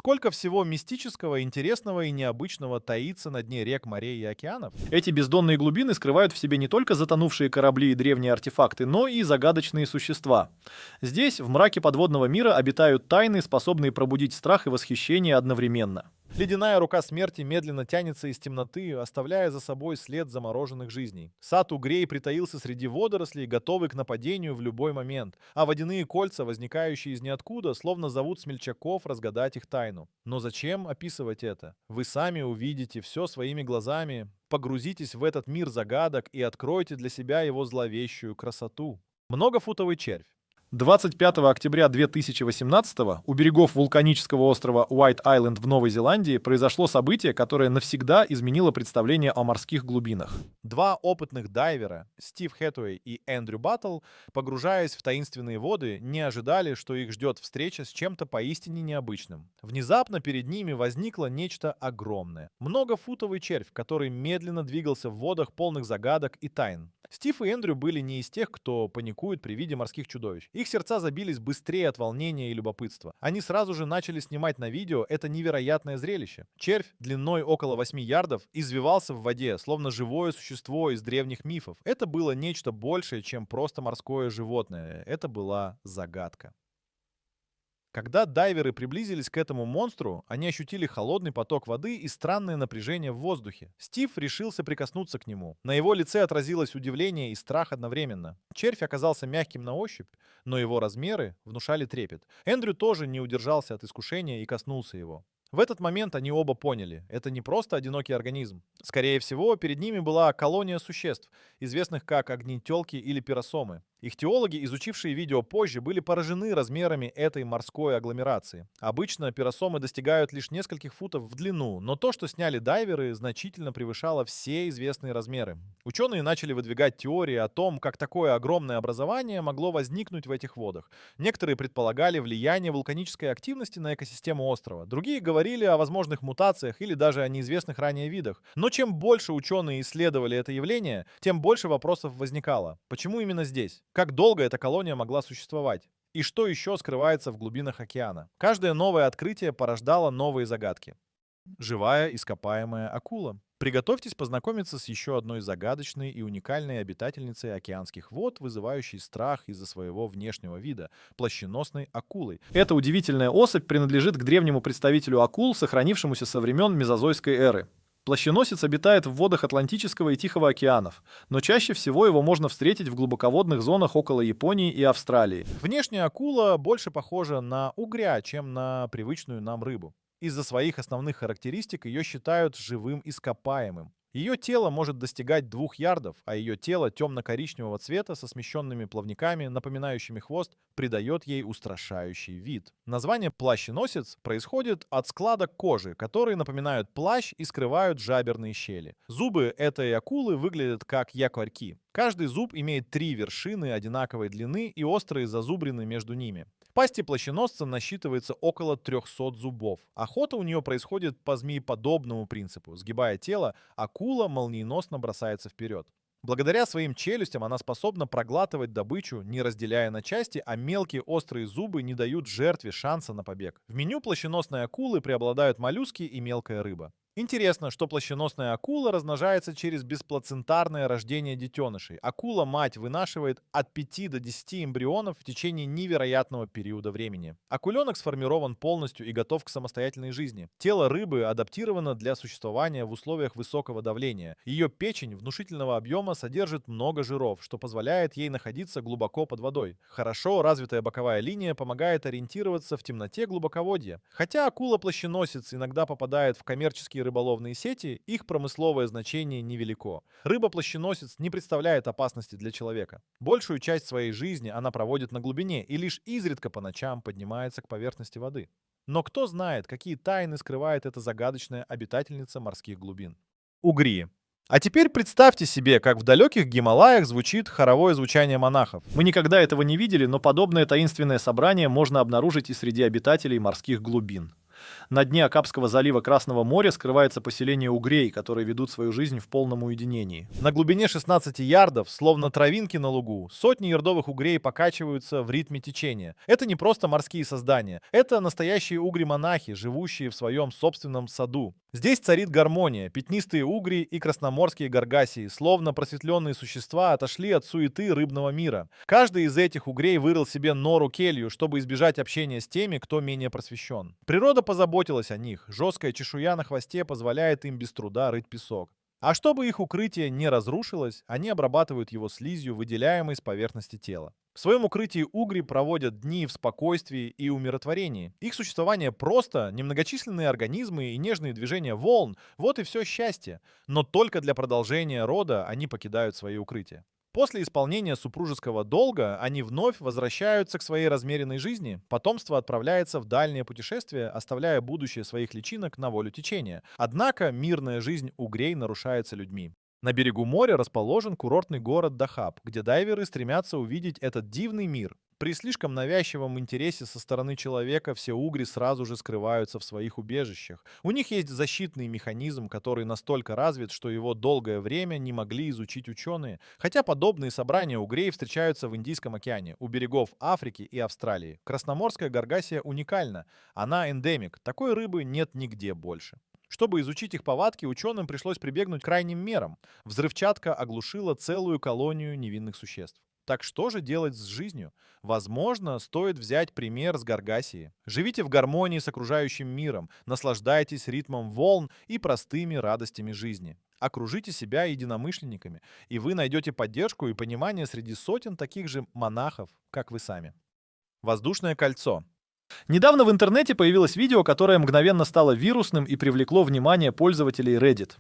Сколько всего мистического, интересного и необычного таится на дне рек, морей и океанов? Эти бездонные глубины скрывают в себе не только затонувшие корабли и древние артефакты, но и загадочные существа. Здесь, в мраке подводного мира, обитают тайны, способные пробудить страх и восхищение одновременно. Ледяная рука смерти медленно тянется из темноты, оставляя за собой след замороженных жизней. Сад угрей притаился среди водорослей, готовый к нападению в любой момент, а водяные кольца, возникающие из ниоткуда, словно зовут смельчаков разгадать их тайну. Но зачем описывать это? Вы сами увидите все своими глазами, погрузитесь в этот мир загадок и откройте для себя его зловещую красоту. Многофутовый червь. 25 октября 2018 у берегов вулканического острова Уайт-Айленд в Новой Зеландии произошло событие, которое навсегда изменило представление о морских глубинах. Два опытных дайвера, Стив Хэтуэй и Эндрю Баттл, погружаясь в таинственные воды, не ожидали, что их ждет встреча с чем-то поистине необычным. Внезапно перед ними возникло нечто огромное. Многофутовый червь, который медленно двигался в водах, полных загадок и тайн. Стив и Эндрю были не из тех, кто паникует при виде морских чудовищ. Их сердца забились быстрее от волнения и любопытства. Они сразу же начали снимать на видео это невероятное зрелище. Червь, длиной около 8 ярдов, извивался в воде, словно живое существо из древних мифов. Это было нечто большее, чем просто морское животное. Это была загадка. Когда дайверы приблизились к этому монстру, они ощутили холодный поток воды и странное напряжение в воздухе. Стив решился прикоснуться к нему. На его лице отразилось удивление и страх одновременно. Червь оказался мягким на ощупь, но его размеры внушали трепет. Эндрю тоже не удержался от искушения и коснулся его. В этот момент они оба поняли, это не просто одинокий организм. Скорее всего, перед ними была колония существ, известных как огнетелки или пиросомы. Ихтиологи, изучившие видео позже, были поражены размерами этой морской агломерации. Обычно пиросомы достигают лишь нескольких футов в длину, но то, что сняли дайверы, значительно превышало все известные размеры. Ученые начали выдвигать теории о том, как такое огромное образование могло возникнуть в этих водах. Некоторые предполагали влияние вулканической активности на экосистему острова, другие говорили о возможных мутациях или даже о неизвестных ранее видах. Но чем больше ученые исследовали это явление, тем больше вопросов возникало. Почему именно здесь? Как долго эта колония могла существовать? И что еще скрывается в глубинах океана? Каждое новое открытие порождало новые загадки. Живая ископаемая акула. Приготовьтесь познакомиться с еще одной загадочной и уникальной обитательницей океанских вод, вызывающей страх из-за своего внешнего вида — плащеносной акулой. Эта удивительная особь принадлежит к древнему представителю акул, сохранившемуся со времен мезозойской эры. Плащеносец обитает в водах Атлантического и Тихого океанов, но чаще всего его можно встретить в глубоководных зонах около Японии и Австралии. Внешняя акула больше похожа на угря, чем на привычную нам рыбу. Из-за своих основных характеристик ее считают живым ископаемым. Ее тело может достигать 2 ярдов, а ее тело темно-коричневого цвета со смещенными плавниками, напоминающими хвост, придает ей устрашающий вид. Название плащеносец происходит от складок кожи, которые напоминают плащ и скрывают жаберные щели. Зубы этой акулы выглядят как якорьки. Каждый зуб имеет 3 вершины одинаковой длины и острые зазубрины между ними. В пасти плащеносца насчитывается около 300 зубов. Охота у нее происходит по змееподобному принципу. Сгибая тело, акула молниеносно бросается вперед. Благодаря своим челюстям она способна проглатывать добычу, не разделяя на части, а мелкие острые зубы не дают жертве шанса на побег. В меню плащеносной акулы преобладают моллюски и мелкая рыба. Интересно, что плащеносная акула размножается через бесплацентарное рождение детенышей. Акула-мать вынашивает от 5 до 10 эмбрионов в течение невероятного периода времени. Акуленок сформирован полностью и готов к самостоятельной жизни. Тело рыбы адаптировано для существования в условиях высокого давления. Ее печень внушительного объема содержит много жиров, что позволяет ей находиться глубоко под водой. Хорошо развитая боковая линия помогает ориентироваться в темноте глубоководья. Хотя акула-плащеносец иногда попадает в коммерческие рыболовные сети, их промысловое значение невелико. Рыба-плащеносец не представляет опасности для человека. Большую часть своей жизни она проводит на глубине и лишь изредка по ночам поднимается к поверхности воды. Но кто знает, какие тайны скрывает эта загадочная обитательница морских глубин? Угри. А теперь представьте себе, как в далеких Гималаях звучит хоровое звучание монахов. Мы никогда этого не видели, но подобное таинственное собрание можно обнаружить и среди обитателей морских глубин. На дне Акапского залива Красного моря скрывается поселение угрей, которые ведут свою жизнь в полном уединении. На глубине 16 ярдов, словно травинки на лугу, сотни ярдовых угрей покачиваются в ритме течения. Это не просто морские создания, это настоящие угри-монахи, живущие в своем собственном саду. Здесь царит гармония, пятнистые угри и красноморские гаргасии, словно просветленные существа, отошли от суеты рыбного мира. Каждый из этих угрей вырыл себе нору-келью, чтобы избежать общения с теми, кто менее просвещен. Природа позаботилась о них, жесткая чешуя на хвосте позволяет им без труда рыть песок. А чтобы их укрытие не разрушилось, они обрабатывают его слизью, выделяемой с поверхности тела. В своем укрытии угри проводят дни в спокойствии и умиротворении. Их существование просто немногочисленные организмы и нежные движения волн. Вот и все счастье. Но только для продолжения рода они покидают свои укрытия. После исполнения супружеского долга они вновь возвращаются к своей размеренной жизни. Потомство отправляется в дальнее путешествие, оставляя будущее своих личинок на волю течения. Однако мирная жизнь угрей нарушается людьми. На берегу моря расположен курортный город Дахаб, где дайверы стремятся увидеть этот дивный мир. При слишком навязчивом интересе со стороны человека все угри сразу же скрываются в своих убежищах. У них есть защитный механизм, который настолько развит, что его долгое время не могли изучить ученые. Хотя подобные собрания угрей встречаются в Индийском океане, у берегов Африки и Австралии. Красноморская гаргасия уникальна. Она эндемик. Такой рыбы нет нигде больше. Чтобы изучить их повадки, ученым пришлось прибегнуть к крайним мерам. Взрывчатка оглушила целую колонию невинных существ. Так что же делать с жизнью? Возможно, стоит взять пример с гаргасии. Живите в гармонии с окружающим миром, наслаждайтесь ритмом волн и простыми радостями жизни. Окружите себя единомышленниками, и вы найдете поддержку и понимание среди сотен таких же монахов, как вы сами. Воздушное кольцо. Недавно в интернете появилось видео, которое мгновенно стало вирусным и привлекло внимание пользователей Reddit.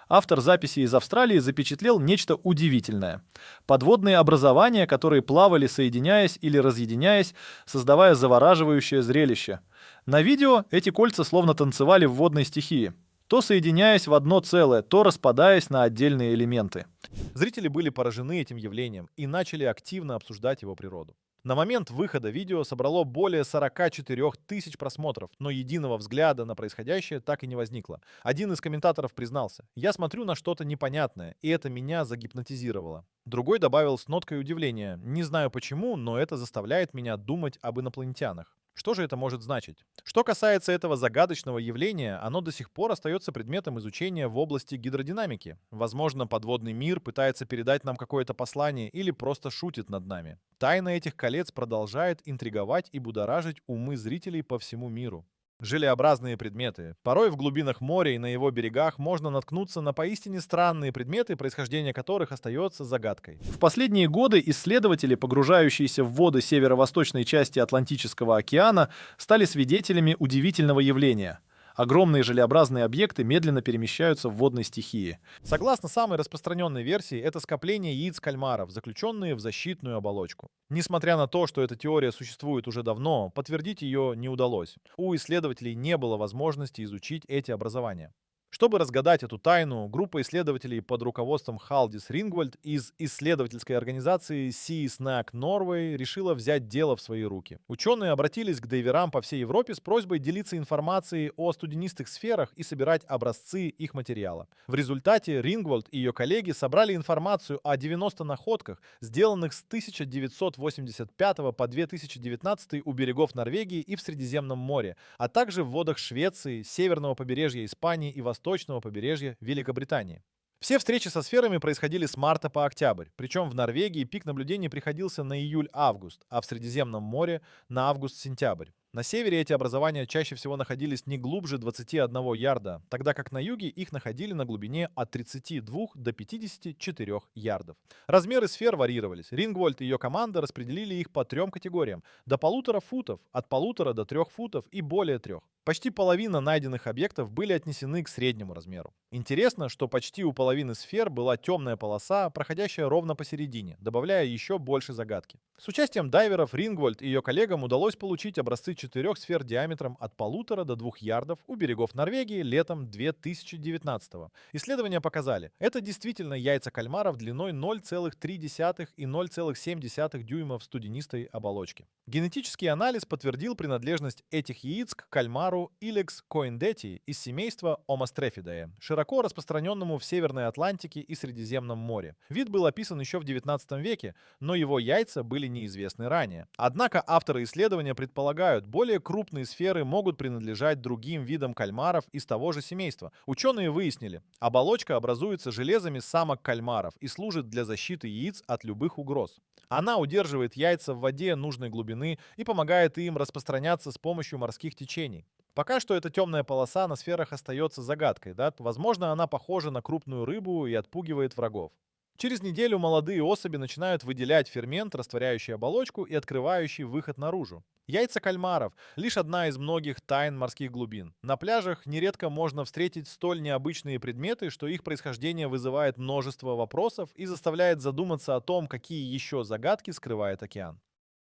Автор записи из Австралии запечатлел нечто удивительное. Подводные образования, которые плавали, соединяясь или разъединяясь, создавая завораживающее зрелище. На видео эти кольца словно танцевали в водной стихии, то соединяясь в одно целое, то распадаясь на отдельные элементы. Зрители были поражены этим явлением и начали активно обсуждать его природу. На момент выхода видео собрало более 44 тысяч просмотров, но единого взгляда на происходящее так и не возникло. Один из комментаторов признался: «Я смотрю на что-то непонятное, и это меня загипнотизировало». Другой добавил с ноткой удивления: «Не знаю почему, но это заставляет меня думать об инопланетянах». Что же это может значить? Что касается этого загадочного явления, оно до сих пор остается предметом изучения в области гидродинамики. Возможно, подводный мир пытается передать нам какое-то послание или просто шутит над нами. Тайна этих колец продолжает интриговать и будоражить умы зрителей по всему миру. Желеобразные предметы. Порой в глубинах моря и на его берегах можно наткнуться на поистине странные предметы, происхождение которых остается загадкой. В последние годы исследователи, погружающиеся в воды северо-восточной части Атлантического океана, стали свидетелями удивительного явления. Огромные желеобразные объекты медленно перемещаются в водной стихии. Согласно самой распространенной версии, это скопление яиц кальмаров, заключенные в защитную оболочку. Несмотря на то, что эта теория существует уже давно, подтвердить ее не удалось. У исследователей не было возможности изучить эти образования. Чтобы разгадать эту тайну, группа исследователей под руководством Халдис Рингвальд из исследовательской организации Sea Snack Norway решила взять дело в свои руки. Ученые обратились к дайверам по всей Европе с просьбой делиться информацией о студенистых сферах и собирать образцы их материала. В результате Рингвальд и ее коллеги собрали информацию о 90 находках, сделанных с 1985 по 2019 у берегов Норвегии и в Средиземном море, а также в водах Швеции, северного побережья Испании и восточного побережья Великобритании. Все встречи со сферами происходили с марта по октябрь, причем в Норвегии пик наблюдений приходился на июль-август, а в Средиземном море на август-сентябрь. На севере эти образования чаще всего находились не глубже 21 ярда, тогда как на юге их находили на глубине от 32 до 54 ярдов. Размеры сфер варьировались. Рингвальд и ее команда распределили их по 3 категориям: до 1,5 футов, от 1,5 до 3 футов и более 3. Почти половина найденных объектов были отнесены к среднему размеру. Интересно, что почти у половины сфер была темная полоса, проходящая ровно посередине, добавляя еще больше загадки. С участием дайверов Рингвальд и ее коллегам удалось получить образцы 4 сфер диаметром от 1,5 до 2 ярдов у берегов Норвегии летом 2019 -го. Исследования показали, это действительно яйца кальмаров длиной 0,3 и 0,7 дюйма в студенистой оболочке. Генетический анализ подтвердил принадлежность этих яиц к кальмару Ilex coindeti из семейства Omastrophidae, широко распространенному в Северной Атлантике и Средиземном море. Вид был описан еще в 19 веке, но его яйца были неизвестны ранее. Однако авторы исследования предполагают, более крупные сферы могут принадлежать другим видам кальмаров из того же семейства. Ученые выяснили, оболочка образуется железами самок кальмаров и служит для защиты яиц от любых угроз. Она удерживает яйца в воде нужной глубины и помогает им распространяться с помощью морских течений. Пока что эта темная полоса на сферах остается загадкой, да? Возможно, она похожа на крупную рыбу и отпугивает врагов. Через неделю молодые особи начинают выделять фермент, растворяющий оболочку и открывающий выход наружу. Яйца кальмаров — лишь одна из многих тайн морских глубин. На пляжах нередко можно встретить столь необычные предметы, что их происхождение вызывает множество вопросов и заставляет задуматься о том, какие еще загадки скрывает океан.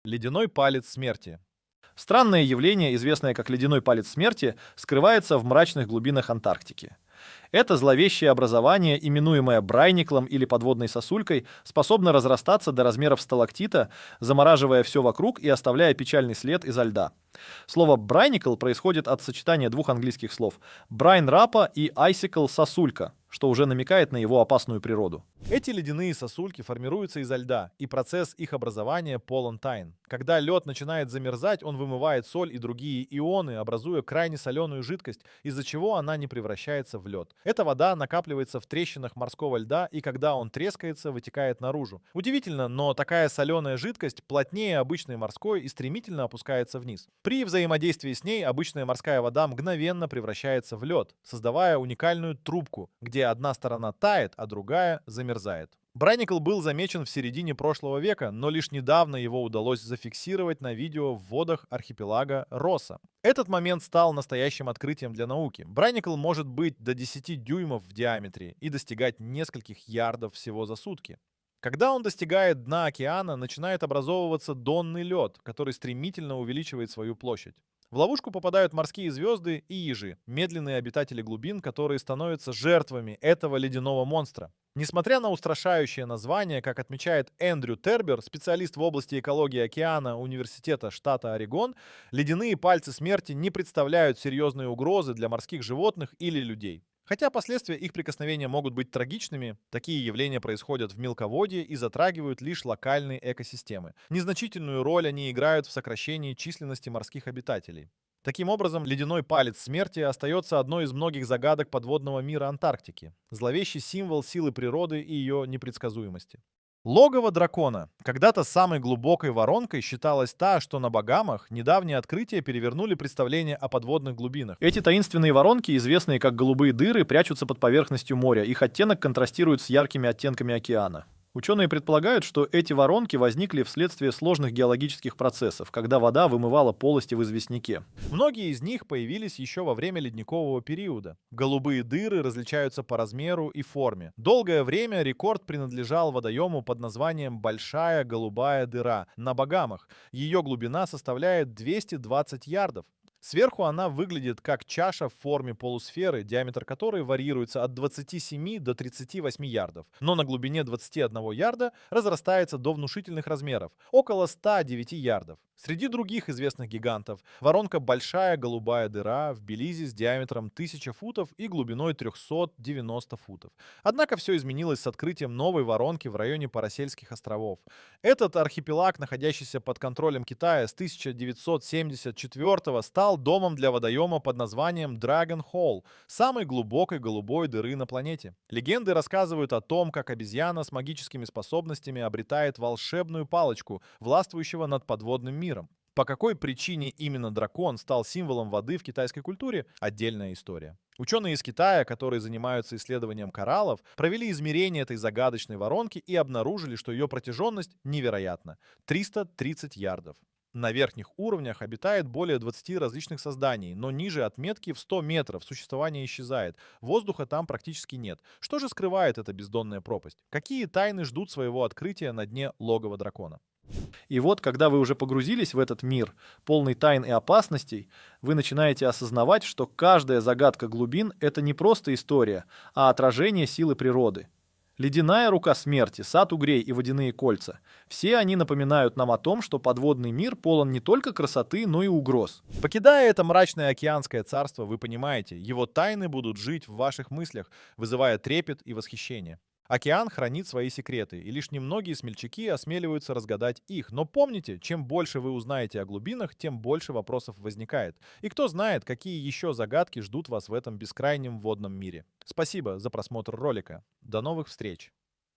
Ледяной палец смерти. Странное явление, известное как ледяной палец смерти, скрывается в мрачных глубинах Антарктики. Это зловещее образование, именуемое брайниклом или подводной сосулькой, способно разрастаться до размеров сталактита, замораживая все вокруг и оставляя печальный след изо льда. Слово брайникл происходит от сочетания двух английских слов брайн рапа и icicle сосулька, что уже намекает на его опасную природу. Эти ледяные сосульки формируются изо льда, и процесс их образования полон тайн. Когда лед начинает замерзать, он вымывает соль и другие ионы, образуя крайне соленую жидкость, из-за чего она не превращается в лед. Эта вода накапливается в трещинах морского льда, и когда он трескается, вытекает наружу. Удивительно, но такая соленая жидкость плотнее обычной морской и стремительно опускается вниз. При взаимодействии с ней обычная морская вода мгновенно превращается в лед, создавая уникальную трубку, где одна сторона тает, а другая замерзает. Брайникл был замечен в середине прошлого века, но лишь недавно его удалось зафиксировать на видео в водах архипелага Росса. Этот момент стал настоящим открытием для науки. Брайникл может быть до 10 дюймов в диаметре и достигать нескольких ярдов всего за сутки. Когда он достигает дна океана, начинает образовываться донный лед, который стремительно увеличивает свою площадь. В ловушку попадают морские звезды и ежи, медленные обитатели глубин, которые становятся жертвами этого ледяного монстра. Несмотря на устрашающее название, как отмечает Эндрю Тербер, специалист в области экологии океана Университета штата Орегон, ледяные пальцы смерти не представляют серьезной угрозы для морских животных или людей. Хотя последствия их прикосновения могут быть трагичными, такие явления происходят в мелководье и затрагивают лишь локальные экосистемы. Незначительную роль они играют в сокращении численности морских обитателей. Таким образом, ледяной палец смерти остается одной из многих загадок подводного мира Антарктики, зловещий символ силы природы и ее непредсказуемости. Логово дракона. Когда-то самой глубокой воронкой считалась та, что на Багамах недавние открытия перевернули представление о подводных глубинах. Эти таинственные воронки, известные как голубые дыры, прячутся под поверхностью моря. Их оттенок контрастирует с яркими оттенками океана. Ученые предполагают, что эти воронки возникли вследствие сложных геологических процессов, когда вода вымывала полости в известняке. Многие из них появились еще во время ледникового периода. Голубые дыры различаются по размеру и форме. Долгое время рекорд принадлежал водоему под названием «Большая голубая дыра» на Багамах. Ее глубина составляет 220 ярдов. Сверху она выглядит как чаша в форме полусферы, диаметр которой варьируется от 27 до 38 ярдов, но на глубине 21 ярда разрастается до внушительных размеров, около 109 ярдов. Среди других известных гигантов воронка «Большая голубая дыра» в Белизе с диаметром 1000 футов и глубиной 390 футов. Однако все изменилось с открытием новой воронки в районе Парасельских островов. Этот архипелаг, находящийся под контролем Китая с 1974 стал домом для водоема под названием Dragon Hole, самой глубокой голубой дыры на планете. Легенды рассказывают о том, как обезьяна с магическими способностями обретает волшебную палочку, властвующего над подводным миром. По какой причине именно дракон стал символом воды в китайской культуре — отдельная история. Ученые из Китая, которые занимаются исследованием кораллов, провели измерение этой загадочной воронки и обнаружили, что ее протяженность невероятна — 330 ярдов. На верхних уровнях обитает более 20 различных созданий, но ниже отметки в 100 метров существование исчезает. Воздуха там практически нет. Что же скрывает эта бездонная пропасть? Какие тайны ждут своего открытия на дне логова дракона? И вот, когда вы уже погрузились в этот мир, полный тайн и опасностей, вы начинаете осознавать, что каждая загадка глубин — это не просто история, а отражение силы природы. Ледяная рука смерти, сад угрей и водяные кольца — все они напоминают нам о том, что подводный мир полон не только красоты, но и угроз. Покидая это мрачное океанское царство, вы понимаете, его тайны будут жить в ваших мыслях, вызывая трепет и восхищение. Океан хранит свои секреты, и лишь немногие смельчаки осмеливаются разгадать их. Но помните, чем больше вы узнаете о глубинах, тем больше вопросов возникает. И кто знает, какие еще загадки ждут вас в этом бескрайнем водном мире. Спасибо за просмотр ролика. До новых встреч!